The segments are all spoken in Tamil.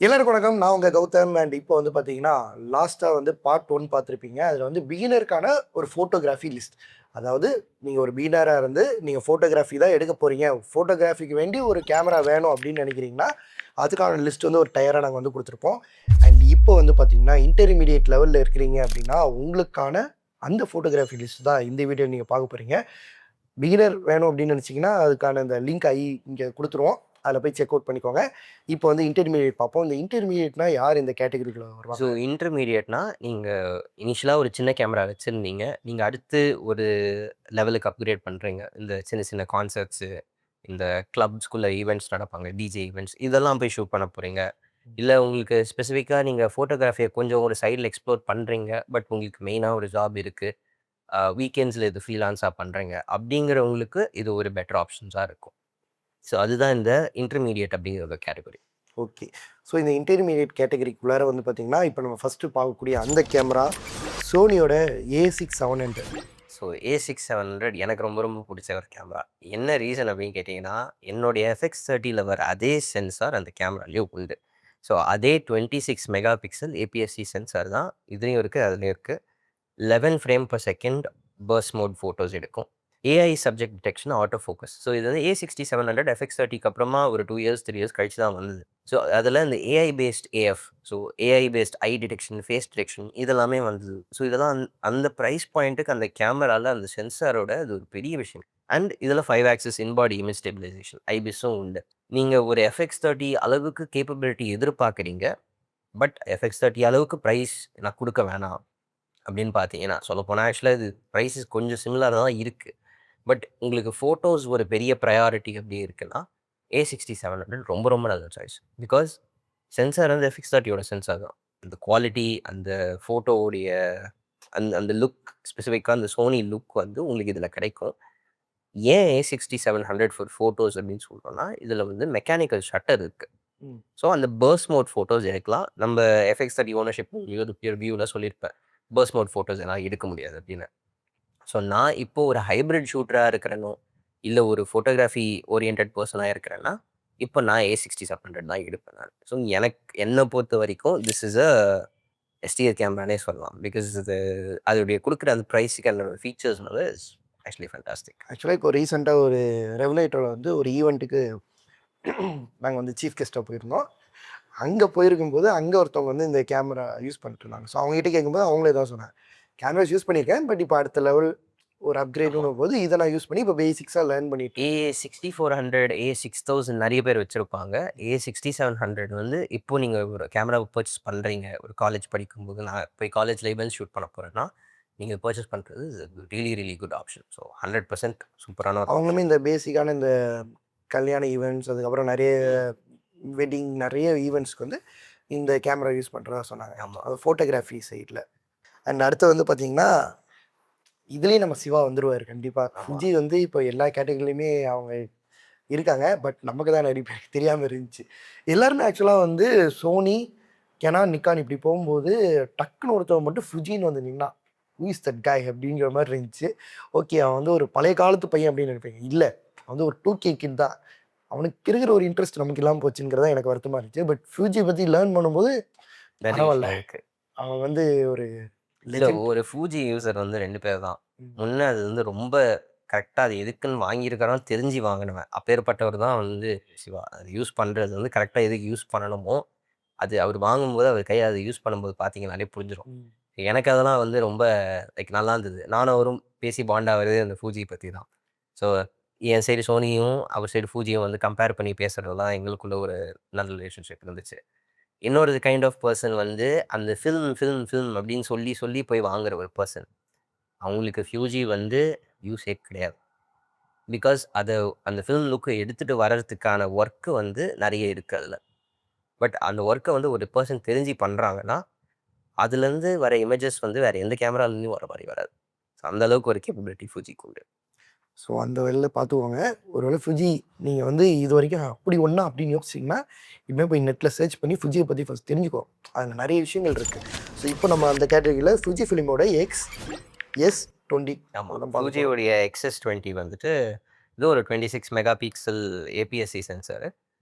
எல்லாருக்கும் வணக்கம். நான் உங்க கௌதம். அண்ட் இப்போ வந்து பார்த்தீங்கன்னா, லாஸ்ட்டா வந்து பார்ட் 1 பார்த்துருப்பீங்க. அதில வந்து பிகினருக்கான ஒரு ஃபோட்டோகிராஃபி லிஸ்ட். அதாவது நீங்க ஒரு பிகினரா இருந்து, நீங்க ஃபோட்டோகிராஃபி தான் எடுக்க போறீங்க. ஃபோட்டோகிராஃபிக்கு வேண்டி ஒரு கேமரா வேணும் அப்படின்னு நினைக்கிறீங்கன்னா, அதுக்கான லிஸ்ட் வந்து ஒரு டயரா நாங்க வந்து குடுத்துருப்போம். அண்ட் இப்போ வந்து பார்த்தீங்கன்னா, இன்டர்மீடியேட் லெவல்ல இருக்கிறீங்க அப்படின்னா, உங்களுக்கான அந்த ஃபோட்டோகிராஃபி லிஸ்ட் தான் இந்த வீடியோ நீங்க பார்க்க போறீங்க. பிகினர் வேணும் அப்படின்னு நினச்சிங்கன்னா, அதுக்கான இந்த லிங்க் இங்க குடுத்துருவோம். அதில போய் செக் அவுட் பண்ணிக்கோங்க. இப்போ வந்து இன்டர்மீடியேட் பார்ப்போம். இந்த இன்டர்மீடியேட்னா யார் இந்த கேட்டகரிக்குள்ள ஸோ வருவாங்க? இன்டர்மீடியேட்னா, நீங்க இனிஷியலா ஒரு சின்ன கேமரா வச்சிருந்தீங்க. நீங்க அடுத்து ஒரு லெவலுக்கு அப்கிரேட் பண்றீங்க. இந்த சின்ன சின்ன கான்சர்ட்ஸு, இந்த கிளப்ஸ்குள்ள ஈவென்ட்ஸ் நடப்பாங்க. டிஜே ஈவென்ட்ஸ் இதெல்லாம் போய் ஷூட் பண்ண போறீங்க. இல்ல உங்களுக்கு ஸ்பெசிஃபிக்கா நீங்க ஃபோட்டோகிராஃபிய கொஞ்சம் ஒரு சைட்ல எக்ஸ்ப்ளோர் பண்றீங்க. பட் உங்களுக்கு மெயினா ஒரு ஜாப் இருக்கு. வீக்கெண்ட்ஸ்ல இது ஃப்ரீலான்ஸா பண்றீங்க. அப்படிங்கிறவங்களுக்கு இது ஒரு பெட்டர் ஆப்ஷன்ஸா இருக்கும். ஸோ அதுதான் இந்த இன்டர்மீடியேட் அப்படிங்கிற ஒரு கேட்டகரி. ஓகே. ஸோ இந்த இன்டர்மீடியேட் கேட்டகரிக்குள்ளார வந்து பார்த்தீங்கன்னா, இப்போ நம்ம ஃபர்ஸ்ட்டு பார்க்கக்கூடிய அந்த கேமரா சோனியோட A6700. ஸோ A6700 எனக்கு ரொம்ப ரொம்ப பிடிச்ச ஒரு கேமரா. என்ன ரீசன் அப்படின்னு கேட்டிங்கன்னா, என்னுடைய FX30ல வர அதே சென்சார் அந்த கேமராலயும் உண்டு. ஸோ அதே 26 மெகா பிக்சல் APS-C சென்சார் தான் இதுலயும் இருக்கு, அதுலயும் இருக்கு. 11 frame per second burst mode photos எடுக்கும். AI subject detection, auto focus. So இது வந்து A6700 FX30க்கு அப்புறமா ஒரு 2 இயர்ஸ், 3 இயர்ஸ் கழிச்சு தான் வந்தது. ஸோ அதில இந்த AI based AF, so AI based eye detection, face detection இதெல்லாமே வந்தது. ஸோ இதெல்லாம் அந்த பிரைஸ் பாயிண்ட்டுக்கு அந்த கேமரால அந்த சென்சாரோட அது ஒரு பெரிய விஷயம். அண்ட் இதில 5 ஆக்சிஸ் இன்பாடி இமேஜ் ஸ்டெபிலைசேஷன், ஐபிஎஸும் உண்டு. நீங்க ஒரு FX30 அளவுக்கு கேப்பபிலிட்டி எதிர்பார்க்குறீங்க. பட் FX30 அளவுக்கு பிரைஸ் நான் குடுக்க வேணாம். அப்படின்னு பார்த்தீங்கன்னா, சொல்லப்போனா ஆக்சுவலா இது பிரைஸஸ் கொஞ்சம் சிமிலரா தான் இருக்கு. பட் உங்களுக்கு ஃபோட்டோஸ் ஒரு பெரிய ப்ரையாரிட்டி அப்படி இருக்குன்னா, A6700 ரொம்ப ரொம்ப நல்ல சாய்ஸ். பிகாஸ் சென்சார் வந்து FX30யோட சென்சார் தான். அந்த குவாலிட்டி, அந்த ஃபோட்டோவுடைய அந்த அந்த லுக் ஸ்பெசிஃபிக்கா அந்த சோனி லுக் வந்து உங்களுக்கு இதில கிடைக்கும். ஏன் A6700 ஃபார் ஃபோட்டோஸ் அப்படின்னு சொல்றோம்னா, இதில வந்து மெக்கானிக்கல் ஷட்டர் இருக்கு. ம். ஸோ அந்த பர்ஸ்ட் மோட் ஃபோட்டோஸ் எடுக்கலாம். நம்ம FX30 ஓனர்ஷிப் ரிவ்யூல சொல்லியிருப்பேன். பர்ஸ்ட் மோட் ஃபோட்டோஸ் எல்லாம் எடுக்க முடியாது அப்படின்னு. ஸோ நான் இப்போ ஒரு ஹைபிரிட் ஷூட்டரா இருக்கிறேனோ, இல்ல ஒரு ஃபோட்டோகிராஃபி ஓரியன்டட் பெர்சனா இருக்கிறேன்னா, இப்போ நான் A6700 தான் எடுப்பேன் நானு. ஸோ என்ன பொறுத்த வரைக்கும் திஸ் இஸ் எஸ்டிஆர் கேமரானே சொல்லலாம். பிகாஸ் அதோடைய குடுக்குற அந்த பிரைஸ்க்கு அந்த ஃபீச்சர்ஸ் வந்து இஸ் ஆக்சுவலி ஃபேன்டாஸ்டிக். ஆக்சுவலா இப்போ ரீசென்ட்டா ஒரு ரெவலேட்டர்ல வந்து ஒரு ஈவென்ட்டுக்கு நாங்க வந்து சீஃப் கெஸ்ட்டா போயிருந்தோம். அங்க போயிருக்கும்போது, அங்க ஒருத்தவங்க வந்து இந்த கேமரா யூஸ் பண்ணிட்டு இருந்தாங்க. ஸோ அவங்ககிட்ட கேட்கும்போது அவங்களே தான் சொன்னாங்க. கேமராஸ் யூஸ் பண்ணியிருக்கேன். பட் இப்போ அடுத்த லெவல் ஒரு ஆமா. அப்கிரேடுன்னும்போது இத நான் யூஸ் பண்ணி இப்போ பேசிக்ஸா லேர்ன் பண்ணிட்டு இருக்கேன். A6400, A6000 நெறைய பேர் வச்சிருப்பாங்க. A6700 வந்து இப்போ நீங்க ஒரு கேமரா பர்ச்சேஸ் பண்றீங்க. ஒரு காலேஜ் படிக்கும்போது நான் போய் காலேஜ்ல இவென்ட்ஸ் ஷூட் பண்ண போறேன்னா, நீங்க பர்ச்சேஸ் பண்றது really really good option. So 100% சூப்பரான ஒரு அவங்களுமே ஆப்ஷன். இந்த பேசிக்கான இந்த கல்யாண ஈவென்ட்ஸ், அதுக்கப்புறம் நெறைய வெட்டிங் நெறைய ஈவென்ட்ஸ்க்கு வந்து இந்த கேமரா யூஸ் பண்றதா சொன்னாங்க. ஆமா. அது ஃபோட்டோகிராஃபி சைட்ல. அண்ட் அடுத்து வந்து பார்த்தீங்கன்னா, இதுலயும் நம்ம சிவா வந்துருவாரு கண்டிப்பா. ஆமா. ஃபுஜி வந்து இப்போ எல்லா கேட்டகரிலயுமே அவங்க இருக்காங்க. பட் நமக்கு தான் நெறைய பேருக்கு தெரியாம இருந்துச்சு. எல்லாருமே ஆக்சுவலா வந்து சோனி, கெனான், நிக்கான் இப்படி போகும்போது டக்குனு ஒருத்தவன் மட்டும் ஃபுஜின்னு வந்து நின்னான். ஹூ இஸ் தட் காய் அப்படிங்கிற மாரி இருந்துச்சு. ஓகே, அவன் வந்து ஒரு பழைய காலத்து பையன் அப்படின்னு நினைப்பீங்க. இல்ல. அவன் வந்து ஒரு 2கே கிட் தான். அவனுக்கு இருக்கிற ஒரு இன்ட்ரெஸ்ட் நமக்கு இல்லாம போச்சுங்கிறது தான் எனக்கு வருத்தமா இருந்துச்சு. பட் ஃப்யூஜி பத்தி லேர்ன் பண்ணும்போது நெறைய பரவால்ல. விஷயம் இருக்கு. அவன் வந்து ஒரு இல்ல லெஜெண்ட். ஒரு Fuji யூசர் வந்து 2 பேர் தான். ம். ஒண்ணு அது வந்து ரொம்ப கரெக்ட்டா அது எதுக்குன்னு வாங்கியிருக்காரான்னு தெரிஞ்சு வாங்கினவன். அப்பேற்பட்டவர் தான் வந்து சிவா. அது யூஸ் பண்றது வந்து கரெக்ட்டா எதுக்கு யூஸ் பண்ணணுமோ, அது அவர் வாங்கும்போது அவர் கைய அத யூஸ் பண்ணும்போது பார்த்தீங்கனாலே புரிஞ்சிரும். ம். எனக்கு அதெல்லாம் வந்து ரொம்ப லைக் நல்லா இருந்தது. நானும் அவரும் பேசி பாண்ட் ஆவறதே அந்த Fuji பத்தி தான். ஸோ என் சைடு Sonyயும், அவர் சைடு Fujiயும் வந்து கம்பேர் பண்ணி பேசுறதெல்லாம் எங்களுக்குள்ள ஒரு நல்ல ரிலேஷன்ஷிப் இருந்துச்சு. இன்னொரு கைண்ட் ஆஃப் பெர்சன் வந்து அந்த ஃபில்ம் அப்படின்னு சொல்லி சொல்லி போய் வாங்குற ஒரு பெர்சன். அவங்களுக்கு ஃபியூஜி வந்து யூஸே கிடையாது. பிகாஸ் அந்த ஃபில்ம் லுக்க எடுத்துட்டு வர்றதுக்கான ஒர்க் வந்து நெறைய இருக்கு அதுல. பட் அந்த ஒர்க்க வந்து ஒரு பெர்சன் தெரிஞ்சு பண்றாங்கன்னா, அதுலேருந்து வர இமேஜஸ் வந்து வேற எந்த கேமராலயும் வர மாரி வராது. ஸோ அந்த அளவுக்கு ஒரு கேப்பபிலிட்டி ஃபியூஜிக்கு உண்டு. ஸோ அந்த வழியில பார்த்துக்கோங்க. ஒருவேளை ஃப்யூஜி நீங்க வந்து இதுவரைக்கும் அப்படி ஒண்ணா அப்படின்னு யோசிச்சீங்கன்னா, இனிமே போய் நெட்ல சர்ச் பண்ணி ஃப்யூஜிய பத்தி ஃபர்ஸ்ட் தெரிஞ்சுக்கோ. அதுல நெறைய விஷயங்கள் இருக்கு. ஸோ இப்போ நம்ம அந்த கேட்டகரியில ஃப்யூஜி ஃபிலிமோட XS20 ஆமா. அதுதான் பார்க்க போறோம். ஃபியூஜியோடைய XS20 வந்துட்டு இது ஒரு 26 mega pixel APS-C sensor.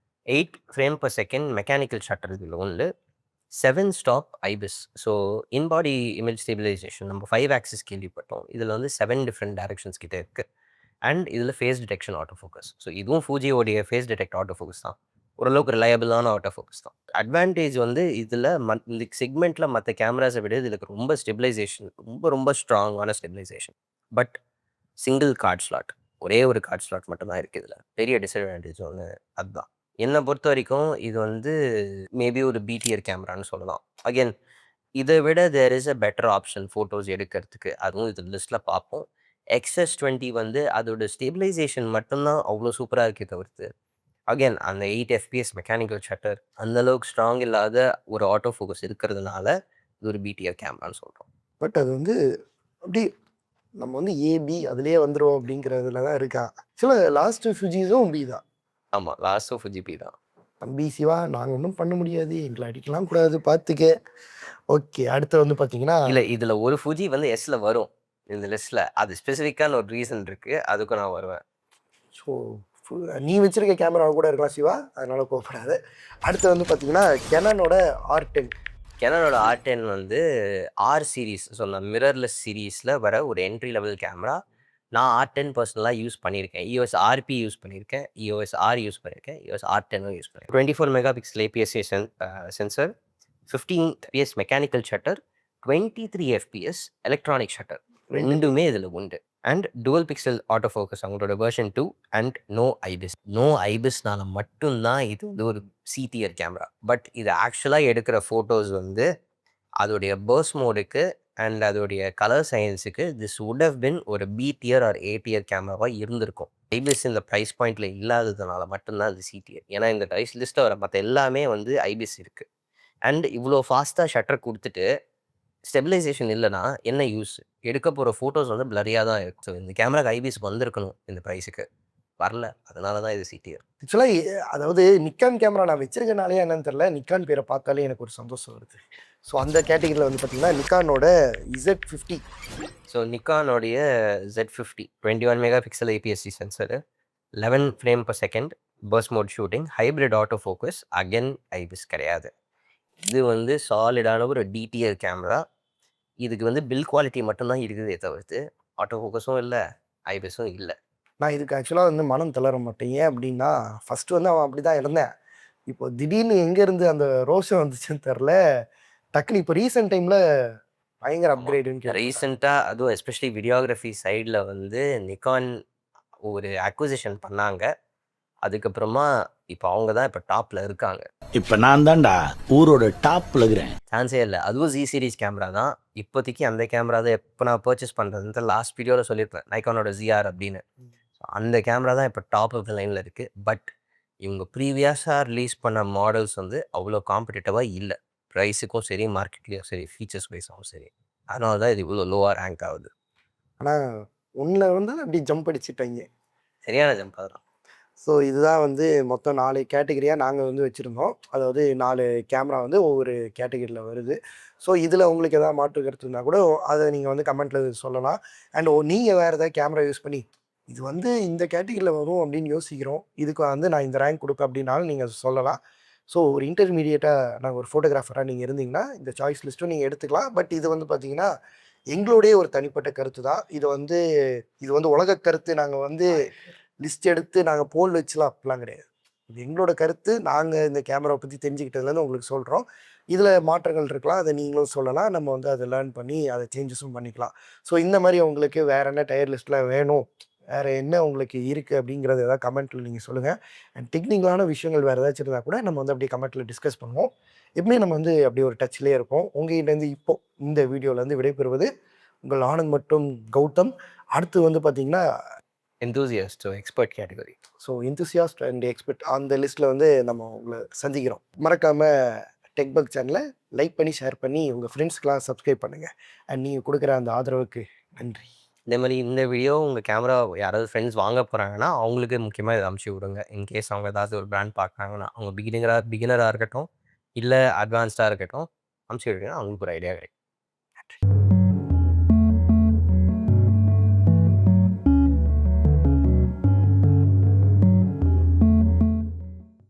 8 frame per second mechanical shutter இதில் ஒன்று. 7 stop ஐபிஸ். So in-body image stabilisation நம்ம 5 ஆக்சிஸ் கேள்விப்பட்டோம். இதில் வந்து 7 டிஃப்ரெண்ட் டைரக்ஷன்ஸ் கிட்ட இருக்குது. அண்ட் இதில் face detection auto focus. So இதுவும் ஃபூஜியோடைய ஃபேஸ் டிடெக்ட் ஆட்டோ ஃபோக்கஸ் தான். ஓரளவுக்கு ரிலையபிளான ஆட்டோ ஃபோக்கஸ் தான். அட்வான்டேஜ் வந்து இதில் இந்த செக்மெண்ட்டில் மற்ற கேமராஸை விட இதில் ரொம்ப ஸ்டெபிலைசேஷன் ரொம்ப ரொம்ப ஸ்ட்ராங்கான stabilization. But single card slot, ஒரே ஒரு கார்ட் ஸ்லாட் மட்டும்தான் இருக்குது. இதில் பெரிய டிஸ்அட்வான்டேஜ் ஒன்று அதுதான். என்னை பொறுத்த வரைக்கும் இது வந்து மேபி ஒரு பிடிஆர் கேமரான்னு சொல்லலாம். அகெயின் இதை விட there is a better option photos எடுக்கிறதுக்கு. அதுவும் இது லிஸ்ட்டில் பார்ப்போம். XS20 வந்து அதோட ஸ்டெபிலைசேஷன் மட்டும்தான் அவ்வளோ சூப்பராக இருக்கே தவிர்த்து அகெயின் அந்த 8 FPS மெக்கானிக்கல் ஷட்டர் அந்தளவுக்கு ஸ்ட்ராங் இல்லாத ஒரு ஆட்டோ ஃபோக்கஸ் இருக்கிறதுனால இது ஒரு பிடிஆர் கேமரான்னு சொல்கிறோம். பட் அது வந்து அப்படி நம்ம வந்து ஏபி அதுலேயே வந்துடும் அப்படிங்கிறதுல தான் இருக்கா. சில லாஸ்ட் ஃபியூஜிஸும் பி தான். ஆமாம், லாஸ்ட் ஆஃப் ஜிபி தான். தம்பி சிவா, நாங்கள் ஒன்றும் பண்ண முடியாது, எங்களை அடிக்கலாம் கூடாது, பார்த்துக்க. ஓகே, அடுத்து வந்து பார்த்தீங்கன்னா இல்லை, இதில் ஒரு ஃபுஜி வந்து எஸ்ல வரும் இந்த லிஸ்ட்டில். அது ஸ்பெசிஃபிக்கான ஒரு ரீசன் இருக்குது, அதுக்கும் நான் வருவேன். ஸோ நீ வச்சிருக்க கேமரா கூட இருக்கலாம் சிவா, அதனால கோவப்படாது. அடுத்து வந்து பார்த்தீங்கன்னா கெனானோட R10. கெனானோட R10 வந்து ஆர் சீரீஸ், ஸோ நான் மிரர்லெஸ் சீரீஸில் வர ஒரு என்ட்ரி லெவல் கேமரா. நான் R10 பர்சனலாக யூஸ் பண்ணியிருக்கேன். EOS RP யூஸ் பண்ணியிருக்கேன், EOS R யூஸ் பண்ணியிருக்கேன், EOS R10 யூஸ் பண்ணியிருக்கேன். 24 mega pixel APS-C sensor, 15 FPS mechanical shutter, 23 FPS electronic shutter ரெண்டுமே இதில் உண்டு. And twelve pixel auto focus அவங்களோட வெர்ஷன் 2 அண்ட் நோ ஐபிஸ். நோ ஐபிஸ்னால மட்டும்தான் இது வந்து ஒரு சிடிஆர் கேமரா. பட் இது ஆக்சுவலாக எடுக்கிற ஃபோட்டோஸ் வந்து அதோடைய பர்ஸ் மோடுக்கு அண்ட் அதோடைய கலர் சயின்ஸுக்கு திஸ் வுட் ஹவ் பின் ஒரு பிடிஆர் ஆர் ஏடிஆர் கேமராவாக இருந்திருக்கும். ஐபிஎஸ் இந்த ப்ரைஸ் பாயிண்டில் இல்லாததுனால மட்டும்தான் அது சிடிஆர். ஏன்னா இந்த ப்ரைஸ் லிஸ்ட்டில் வர மற்ற எல்லாமே வந்து ஐபிஎஸ் இருக்குது. அண்ட் இவ்வளோ ஃபாஸ்ட்டாக ஷட்டர் கொடுத்துட்டு ஸ்டெபிலைசேஷன் இல்லைனா என்ன யூஸ்? எடுக்க போகிற ஃபோட்டோஸ் வந்து பிளரியாக தான் இருக்கும். ஸோ இந்த கேமராக்கு ஐபிஎஸ் வந்திருக்கணும், இந்த ப்ரைஸுக்கு வரல. அதனால தான் இது சிடிஆர். ஆக்சுவலாக அதாவது நிக்கான் கேமரா நான் வச்சிருக்கனாலே என்னன்னு தெரியல, நிக்கான் பேரை பார்த்தாலே எனக்கு ஒரு சந்தோஷம் வருது. ஸோ அந்த கேட்டகரியில் வந்து பார்த்தீங்கன்னா நிக்கானோட Z50. ஸோ நிக்கானோடைய Z50 21 mega pixel APS-C sensor, 11 frame per second burst mode shooting, hybrid auto focus, again IBIS கிடையாது. இது வந்து சாலிடான ஒரு டிடிஆர் கேமரா. இதுக்கு வந்து பில் குவாலிட்டி மட்டும்தான் இருக்குதே தவிர்த்து ஆட்டோ ஃபோக்கஸும் இல்லை, ஐபிஎஸும் இல்லை. நான் இதுக்கு ஆக்சுவலாக வந்து மனம் தளர மாட்டேன். ஏன் அப்படின்னா ஃபஸ்ட்டு வந்து அவன் அப்படி தான் இருந்தேன். இப்போ திடீர்னு எங்கேருந்து அந்த ரோஷம் வந்துச்சுன்னு தெரில. டக்குனு இப்போ ரீசெண்ட் டைமில் பயங்கர அப்கிரேடுன்னு ரீசெண்டாக அதுவும் எஸ்பெஷலி வீடியோகிராஃபி சைடில் வந்து நிக்கான் ஒரு அக்விசிஷன் பண்ணாங்க. அதுக்கப்புறமா இப்போ அவங்க தான் இப்போ டாப்பில் இருக்காங்க. இப்போ நான் தான்டா ஊரோட டாப்பில் இருக்கிறேன். சான்ஸே இல்லை. அதுவும் Z சீரிஸ் கேமரா தான். இப்போதைக்கு அந்த கேமரா தான் எப்போ நான் பர்ச்சேஸ் பண்ணுறது லாஸ்ட் வீடியோவில் சொல்லியிருப்பேன், நைக்கானோட ZR அப்படின்னு. அந்த கேமரா தான் இப்போ டாப் ஆஃப் த லைனில் இருக்குது. பட் இவங்க ப்ரீவியஸாக ரிலீஸ் பண்ண மாடல்ஸ் வந்து அவ்வளோ காம்படிட்டிவாக இல்லை, ப்ரைஸுக்கும் சரி மார்க்கெட்லேயும் சரி ஃபீச்சர்ஸ் வைஸாகவும் சரி. அதனால தான் இது இவ்வளோ லோவாக ரேங்க் ஆகுது. ஆனால் ஒன்றில் வந்து அப்படி ஜம்ப் அடிச்சுட்டாங்க, சரியான ஜம்ப் அதெல்லாம். ஸோ இதுதான் வந்து மொத்தம் 4 கேட்டகரியாக நாங்கள் வந்து வச்சுருந்தோம். அதாவது 4 கேமரா வந்து ஒவ்வொரு கேட்டகரியில் வருது. ஸோ இதில் உங்களுக்கு எதாவது மாற்று கருத்து இருந்தால் கூட அதை நீங்கள் வந்து கமெண்ட்டில் சொல்லலாம். அண்ட் நீங்கள் வேறு ஏதாவது கேமரா யூஸ் பண்ணி இது வந்து இந்த கேட்டகரியில் வரும் அப்படின்னு யோசிக்கிறோம், இதுக்கு வந்து நான் இந்த ரேங்க் கொடுப்பேன் அப்படின்னாலும் நீங்கள் சொல்லலாம். ஸோ ஒரு இன்டர்மீடியேட்டாக நாங்கள் ஒரு ஃபோட்டோகிராஃபராக நீங்கள் இருந்தீங்கன்னா இந்த சாய்ஸ் லிஸ்ட்டும் நீங்கள் எடுத்துக்கலாம். பட் இது வந்து பார்த்தீங்கன்னா எங்களுடைய ஒரு தனிப்பட்ட கருத்து தான். இது வந்து உலக கருத்து. நாங்கள் வந்து லிஸ்ட் எடுத்து நாங்கள் போல் வச்சுலாம் அப்படிலாம் கிடையாது. இது எங்களோட கருத்து. நாங்கள் இந்த கேமராவை பற்றி தெரிஞ்சுக்கிட்டதுலேருந்து உங்களுக்கு சொல்கிறோம். இதில் மாற்றங்கள் இருக்கலாம், அதை நீங்களும் சொல்லலாம். நம்ம வந்து அதை லேர்ன் பண்ணி அதை சேஞ்சஸும் பண்ணிக்கலாம். ஸோ இந்த மாதிரி உங்களுக்கு வேறு என்ன டயர் லிஸ்ட்டில் வேணும், வேறு என்ன உங்களுக்கு இருக்குது அப்படிங்கிறது எதாவது கமெண்ட்டில் நீங்கள் சொல்லுங்கள். அண்ட் டெக்னிக்கலான விஷயங்கள் வேறு ஏதாச்சும் இருந்தால் கூட நம்ம வந்து அப்படியே கமெண்ட்டில் டிஸ்கஸ் பண்ணுவோம். எப்பவுமே நம்ம வந்து அப்படியே ஒரு டச்லேயே இருப்போம். உங்கள்கிட்டேருந்து இப்போது இந்த வீடியோவிலேருந்து விடைபெறுவது உங்கள் ஆனந்த் மற்றும் கௌதம். அடுத்து வந்து பார்த்திங்கன்னா enthusiast expert category. So enthusiast and expert அந்த லிஸ்ட்டில் வந்து நம்ம உங்களை சந்திக்கிறோம். மறக்காமல் டெக்பக் சேனலை லைக் பண்ணி ஷேர் பண்ணி உங்கள் ஃப்ரெண்ட்ஸ்க்கெலாம் சப்ஸ்கிரைப் பண்ணுங்கள். அண்ட் நீங்கள் கொடுக்குற அந்த ஆதரவுக்கு நன்றி. இதே மாதிரி இந்த வீடியோ உங்கள் கேமரா யாராவது ஃப்ரெண்ட்ஸ் வாங்க போகிறாங்கன்னா அவங்களுக்கு முக்கியமாக இதை அமுச்சு விடுங்க. இன்கேஸ் அவங்க ஏதாவது ஒரு பிராண்ட் பார்க்குறாங்கன்னா, அவங்க பிகினராக இருக்கட்டும் இல்லை அட்வான்ஸ்டாக இருக்கட்டும், அமுச்சு விடுங்கன்னா அவங்களுக்கு ஒரு ஐடியா கிடைக்கும். நன்றி.